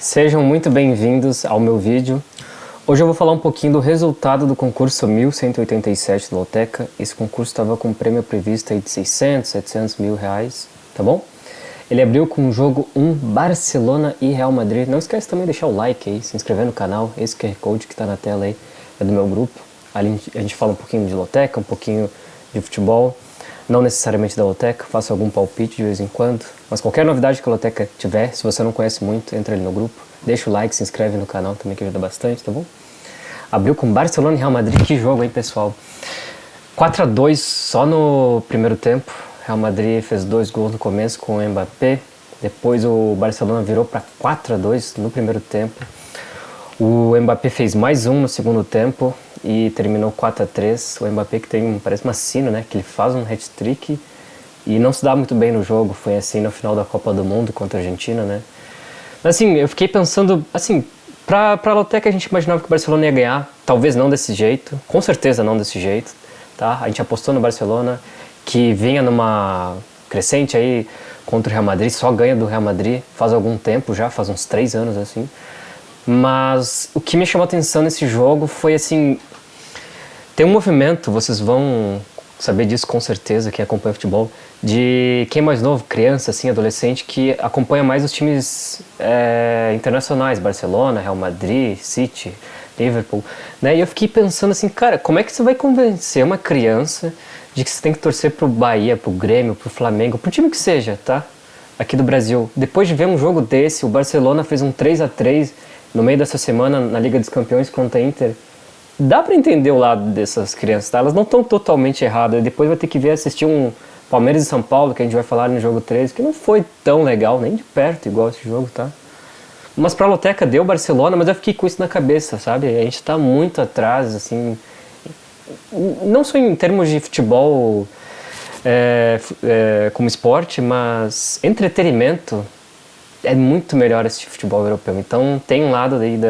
Sejam muito bem-vindos ao meu vídeo. Hoje eu vou falar um pouquinho do resultado do concurso 1187 da Loteca. Esse concurso estava com um prêmio previsto aí de 600, 700 mil reais, tá bom? Ele abriu com o jogo 1, Barcelona e Real Madrid. Não esquece também de deixar o like aí, se inscrever no canal. Esse QR Code que está na tela aí é do meu grupo. Ali a gente fala um pouquinho de Loteca, um pouquinho de futebol. Não necessariamente da Loteca, faço algum palpite de vez em quando. Mas qualquer novidade que a Loteca tiver, se você não conhece muito, entra ali no grupo. Deixa o like, se inscreve no canal também que ajuda bastante, tá bom? Abriu com Barcelona e Real Madrid. Que jogo, hein, pessoal? 4-2 só no primeiro tempo. Real Madrid fez 2 gols no começo com o Mbappé. Depois o Barcelona virou para 4-2 no primeiro tempo. O Mbappé fez mais um no segundo tempo e terminou 4-3. O Mbappé que tem, parece uma sino, né? Que ele faz um hat-trick e não se dá muito bem no jogo. Foi assim no final da Copa do Mundo contra a Argentina, né? Mas assim, eu fiquei pensando, assim, pra Loteca a gente imaginava que o Barcelona ia ganhar. Talvez não desse jeito, com certeza não desse jeito, tá? A gente apostou no Barcelona, que vinha numa crescente aí contra o Real Madrid, só ganha do Real Madrid faz algum tempo já, faz uns 3 anos assim. Mas o que me chamou a atenção nesse jogo foi assim, tem um movimento, vocês vão saber disso com certeza, quem acompanha futebol, de quem é mais novo, criança, assim, adolescente, que acompanha mais os times internacionais, Barcelona, Real Madrid, City, Liverpool, né? E eu fiquei pensando assim, cara, como é que você vai convencer uma criança de que você tem que torcer pro Bahia, pro Grêmio, pro Flamengo, pro time que seja, tá? Aqui do Brasil. Depois de ver um jogo desse, o Barcelona fez um 3-3 no meio dessa semana na Liga dos Campeões contra a Inter. Dá pra entender o lado dessas crianças, tá? Elas não estão totalmente erradas. Depois vai ter que ver, assistir um Palmeiras e São Paulo, que a gente vai falar no jogo 13, que não foi tão legal, nem de perto igual esse jogo, tá? Mas pra Loteca deu Barcelona, mas eu fiquei com isso na cabeça, sabe? A gente tá muito atrás, assim, não só em termos de futebol como esporte, mas entretenimento é muito melhor esse futebol europeu. Então tem um lado aí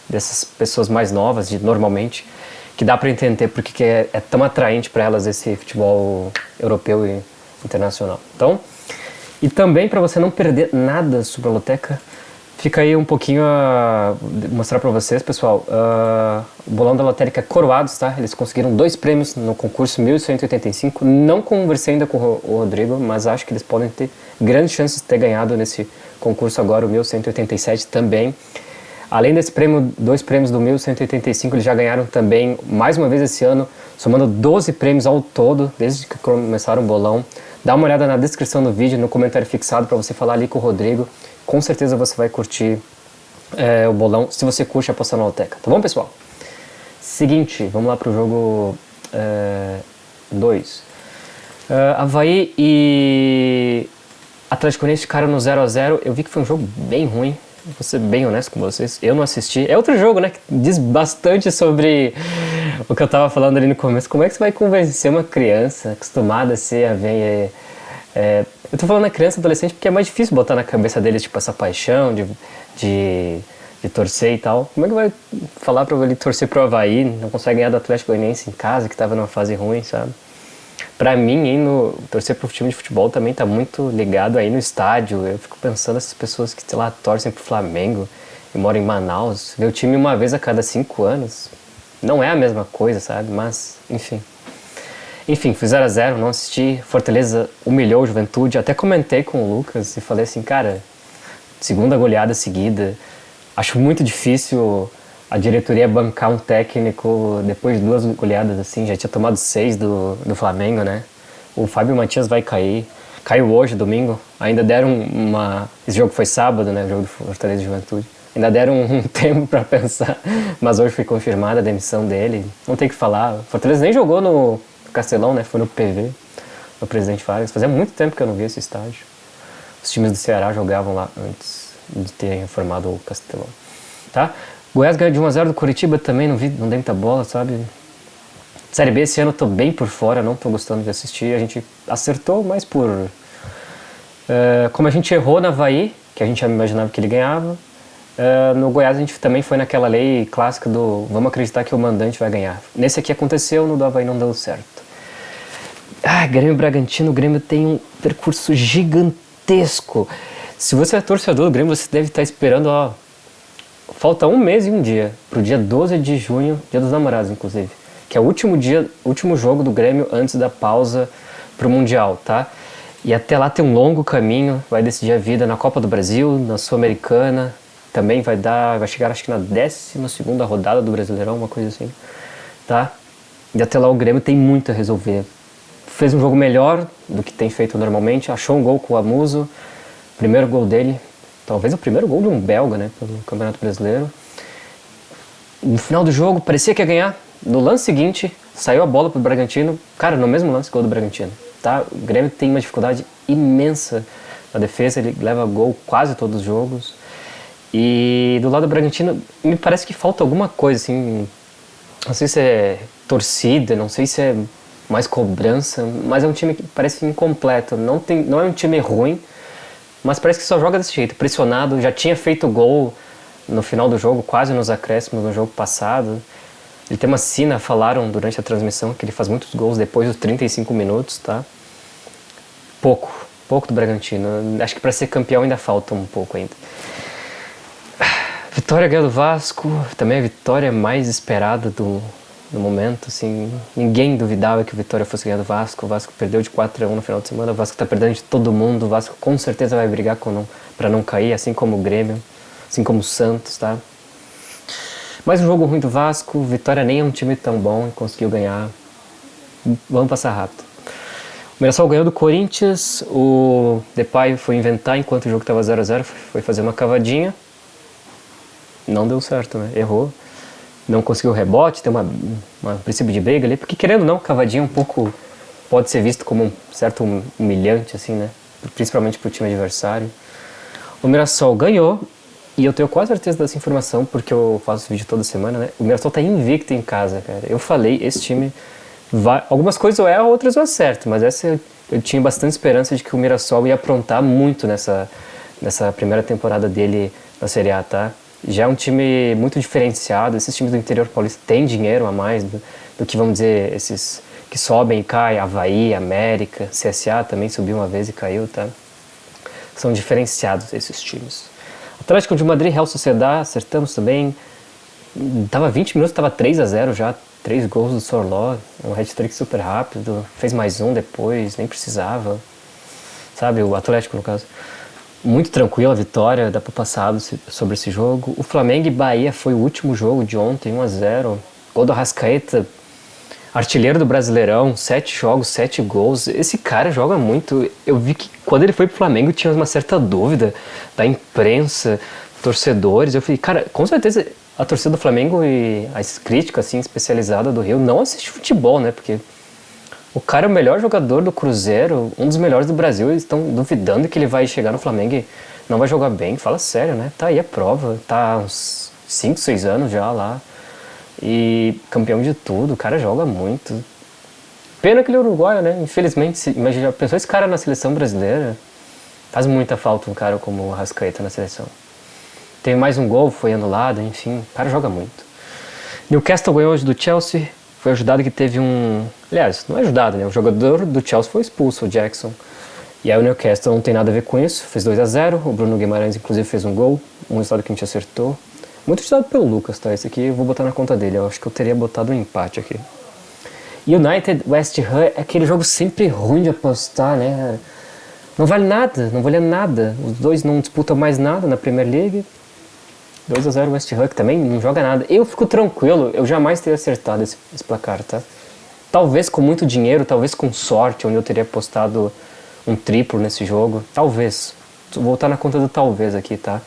dessas pessoas mais novas, normalmente, que dá para entender porque é tão atraente para elas esse futebol europeu e internacional. Então, e também para você não perder nada sobre a Loteca, fica aí um pouquinho a mostrar para vocês, pessoal, o bolão da Lotérica Coroados, tá? Eles conseguiram 2 prêmios no concurso 1185, não conversei ainda com o Rodrigo, mas acho que eles podem ter grandes chances de ter ganhado nesse concurso agora, o 1187 também. Além desse prêmio, 2 prêmios do 1185, eles já ganharam também, mais uma vez esse ano, somando 12 prêmios ao todo, desde que começaram o bolão. Dá uma olhada na descrição do vídeo, no comentário fixado, para você falar ali com o Rodrigo. Com certeza você vai curtir o bolão, se você curte apostar na Loteca. Tá bom, pessoal? Seguinte, vamos lá pro jogo 2. Avaí e Atlético Goianiense ficaram no 0-0. Eu vi que foi um jogo bem ruim. Vou ser bem honesto com vocês, eu não assisti. É outro jogo, né, que diz bastante sobre o que eu tava falando ali no começo. Como é que você vai convencer uma criança acostumada a ser a ver... eu tô falando na criança e adolescente porque é mais difícil botar na cabeça deles, tipo, essa paixão de torcer e tal. Como é que vai falar pra ele torcer pro Avaí, não consegue ganhar do Atlético Goianiense em casa, que tava numa fase ruim, sabe? Pra mim, torcer pro time de futebol também tá muito ligado aí no estádio. Eu fico pensando essas pessoas que, sei lá, torcem pro Flamengo e moram em Manaus. Ver o time uma vez a cada 5 anos não é a mesma coisa, sabe? Mas, enfim. Enfim, fui 0-0, não assisti. Fortaleza humilhou o Juventude. Até comentei com o Lucas e falei assim, cara, segunda goleada seguida. Acho muito difícil a diretoria bancar um técnico depois de 2 goleadas assim, já tinha tomado 6 do Flamengo, né? O Fábio Matias vai cair. Caiu hoje, domingo. Ainda deram esse jogo foi sábado, né? O jogo do Fortaleza e Juventude. Ainda deram um tempo pra pensar, mas hoje foi confirmada a demissão dele. Não tem o que falar. O Fortaleza nem jogou no Castelão, né? Foi no PV, no Presidente Vargas. Fazia muito tempo que eu não via esse estádio. Os times do Ceará jogavam lá antes de terem formado o Castelão, tá? Goiás ganhou de 1-0 do Curitiba também, não dei muita bola, sabe? Série B esse ano eu tô bem por fora, não tô gostando de assistir. A gente acertou, mas como a gente errou na Avaí, que a gente já imaginava que ele ganhava, no Goiás a gente também foi naquela lei clássica do vamos acreditar que o mandante vai ganhar. Nesse aqui aconteceu, no do Avaí não deu certo. Grêmio e Bragantino, o Grêmio tem um percurso gigantesco. Se você é torcedor do Grêmio, você deve estar esperando, ó, falta 1 mês e 1 dia, pro dia 12 de junho, dia dos namorados, inclusive, que é o último jogo do Grêmio antes da pausa pro Mundial, tá? E até lá tem um longo caminho, vai decidir a vida na Copa do Brasil, na Sul-Americana, também vai chegar acho que na 12ª rodada do Brasileirão, uma coisa assim, tá? E até lá o Grêmio tem muito a resolver. Fez um jogo melhor do que tem feito normalmente, achou um gol com o Amuso, primeiro gol dele, talvez o primeiro gol de um belga, né, pelo Campeonato Brasileiro. No final do jogo, parecia que ia ganhar. No lance seguinte, saiu a bola pro Bragantino, cara, no mesmo lance, gol do Bragantino, tá? O Grêmio tem uma dificuldade imensa na defesa, ele leva gol quase todos os jogos. E do lado do Bragantino, me parece que falta alguma coisa, assim, não sei se é torcida, não sei se é mais cobrança, mas é um time que parece incompleto, não é um time ruim, mas parece que só joga desse jeito, pressionado, já tinha feito gol no final do jogo, quase nos acréscimos no jogo passado. Ele tem uma sina, falaram durante a transmissão, que ele faz muitos gols depois dos 35 minutos, tá? Pouco do Bragantino. Acho que para ser campeão ainda falta um pouco ainda. Vitória ganhou do Vasco, também a vitória mais esperada do momento, assim, ninguém duvidava que o Vitória fosse ganhar do Vasco. O Vasco perdeu de 4-1 no final de semana, o Vasco tá perdendo de todo mundo, o Vasco com certeza vai brigar para não cair, assim como o Grêmio, assim como o Santos, tá? Mais um jogo ruim do Vasco, Vitória nem é um time tão bom e conseguiu ganhar. Vamos passar rápido. O Mirassol ganhou do Corinthians, o Depay foi inventar enquanto o jogo estava 0-0, foi fazer uma cavadinha. Não deu certo, né? Errou. Não conseguiu rebote, tem um princípio de briga ali, porque querendo ou não, cavadinha um pouco pode ser visto como um certo humilhante, assim, né? Principalmente pro time adversário. O Mirassol ganhou, e eu tenho quase certeza dessa informação, porque eu faço vídeo toda semana, né? O Mirassol tá invicto em casa, cara. Eu falei, esse time vai... Algumas coisas eu erro, outras eu acerto, mas essa eu tinha bastante esperança de que o Mirassol ia aprontar muito nessa primeira temporada dele na Série A, tá? Já é um time muito diferenciado, esses times do interior paulista têm dinheiro a mais do que, vamos dizer, esses que sobem e caem, Avaí, América, CSA também subiu uma vez e caiu, tá? São diferenciados esses times. Atlético de Madrid, Real Sociedad, acertamos também. Tava 20 minutos, tava 3-0 já, 3 gols do Sorló, um hat-trick super rápido, fez mais um depois, nem precisava, sabe, o Atlético no caso. Muito tranquilo a vitória, dá para passar sobre esse jogo. O Flamengo e Bahia foi o último jogo de ontem, 1-0. Gol do Arrascaeta, artilheiro do Brasileirão, 7 jogos, 7 gols. Esse cara joga muito. Eu vi que quando ele foi pro Flamengo tinha uma certa dúvida da imprensa, torcedores. Eu falei, cara, com certeza a torcida do Flamengo e as críticas assim, especializada do Rio não assiste futebol, né? Porque o cara é o melhor jogador do Cruzeiro, um dos melhores do Brasil, eles estão duvidando que ele vai chegar no Flamengo e não vai jogar bem. Fala sério, né? Tá aí a prova, tá há uns 5, 6 anos já lá. E campeão de tudo, o cara joga muito. Pena que ele é uruguaio, né? Infelizmente, imagina, pensou esse cara na seleção brasileira? Faz muita falta um cara como o Arrascaeta na seleção. Teve mais um gol, foi anulado, enfim, o cara joga muito. Newcastle ganhou hoje do Chelsea. Foi ajudado que teve um... Aliás, não é ajudado, né? O jogador do Chelsea foi expulso, o Jackson. E aí o Newcastle não tem nada a ver com isso. Fez 2-0. O Bruno Guimarães, inclusive, fez um gol. Um resultado que a gente acertou. Muito ajudado pelo Lucas, tá? Esse aqui eu vou botar na conta dele. Eu acho que eu teria botado um empate aqui. United, West Ham, é aquele jogo sempre ruim de apostar, né? Não vale nada, não valia nada. Os dois não disputam mais nada na Premier League. 2-0 West Ham, que também não joga nada. Eu fico tranquilo, eu jamais teria acertado esse placar, tá? Talvez com muito dinheiro, talvez com sorte, onde eu teria apostado um triplo nesse jogo. Talvez. Vou voltar na conta do talvez aqui, tá?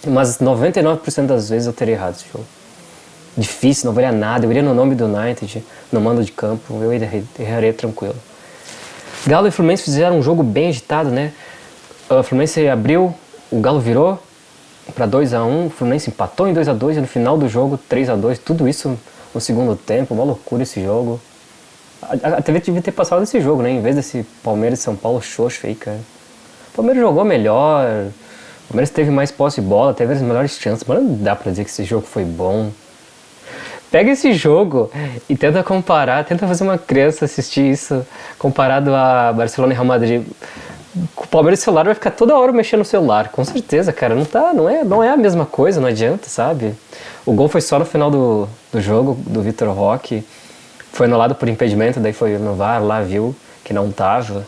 Mas 99% das vezes eu teria errado esse jogo. Difícil, não valia nada. Eu iria no nome do United, no mando de campo, eu erraria tranquilo. Galo e Fluminense fizeram um jogo bem agitado, né? O Fluminense abriu, o Galo virou para 2-1, o Fluminense empatou em 2-2 e no final do jogo 3-2, tudo isso no segundo tempo, uma loucura esse jogo. A TV devia ter passado esse jogo, né? Em vez desse Palmeiras e São Paulo xoxo aí, cara. O Palmeiras jogou melhor, o Palmeiras teve mais posse de bola, teve as melhores chances, mas não dá pra dizer que esse jogo foi bom. Pega esse jogo e tenta comparar, tenta fazer uma criança assistir isso comparado a Barcelona e Real Madrid. o Palmeiras celular vai ficar toda hora mexendo no celular, com certeza, cara. Não é a mesma coisa, não adianta, sabe? O gol foi só no final do jogo, do Vitor Roque. Foi anulado por impedimento, daí foi no VAR, lá viu que não tava.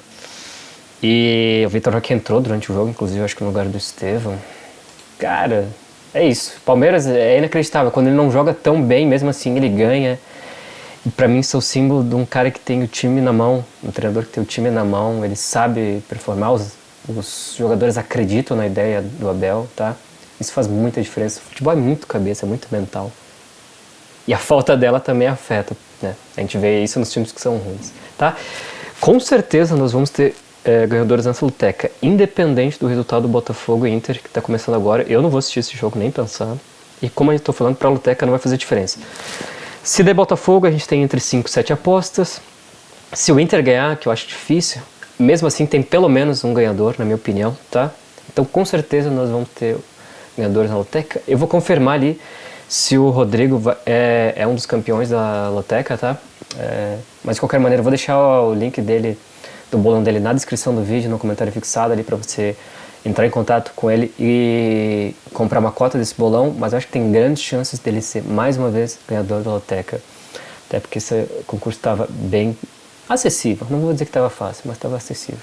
E o Vitor Roque entrou durante o jogo, inclusive, acho que no lugar do Estevão. Cara, é isso. Palmeiras é inacreditável. Quando ele não joga tão bem, mesmo assim ele ganha. E pra mim isso é o símbolo de um cara que tem o time na mão, um treinador que tem o time na mão, ele sabe performar, os jogadores acreditam na ideia do Abel, tá? Isso faz muita diferença. O futebol é muito cabeça, é muito mental. E a falta dela também afeta, né? A gente vê isso nos times que são ruins, tá? Com certeza nós vamos ter ganhadores nessa luteca, independente do resultado do Botafogo e Inter, que está começando agora. Eu não vou assistir esse jogo nem pensando. E como a gente está falando, para a luteca não vai fazer diferença. Se der Botafogo, a gente tem entre 5 e 7 apostas. Se o Inter ganhar, que eu acho difícil, mesmo assim tem pelo menos um ganhador, na minha opinião, tá? Então com certeza nós vamos ter ganhadores na loteca. Eu vou confirmar ali se o Rodrigo é um dos campeões da loteca, tá? Mas de qualquer maneira, eu vou deixar o link dele, do bolão dele, na descrição do vídeo, no comentário fixado ali para você entrar em contato com ele e comprar uma cota desse bolão, mas eu acho que tem grandes chances dele ser mais uma vez ganhador da loteca, até porque esse concurso estava bem acessível, não vou dizer que estava fácil, mas estava acessível.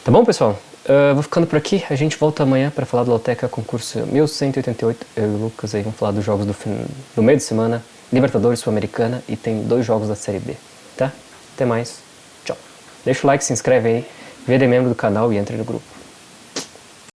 Tá bom, pessoal? Vou ficando por aqui, a gente volta amanhã para falar da loteca concurso 1188, eu e o Lucas aí vamos falar dos jogos do meio de semana, Libertadores, Sul-Americana e tem 2 jogos da Série B, tá? Até mais, tchau. Deixa o like, se inscreve aí, vire membro do canal e entre no grupo.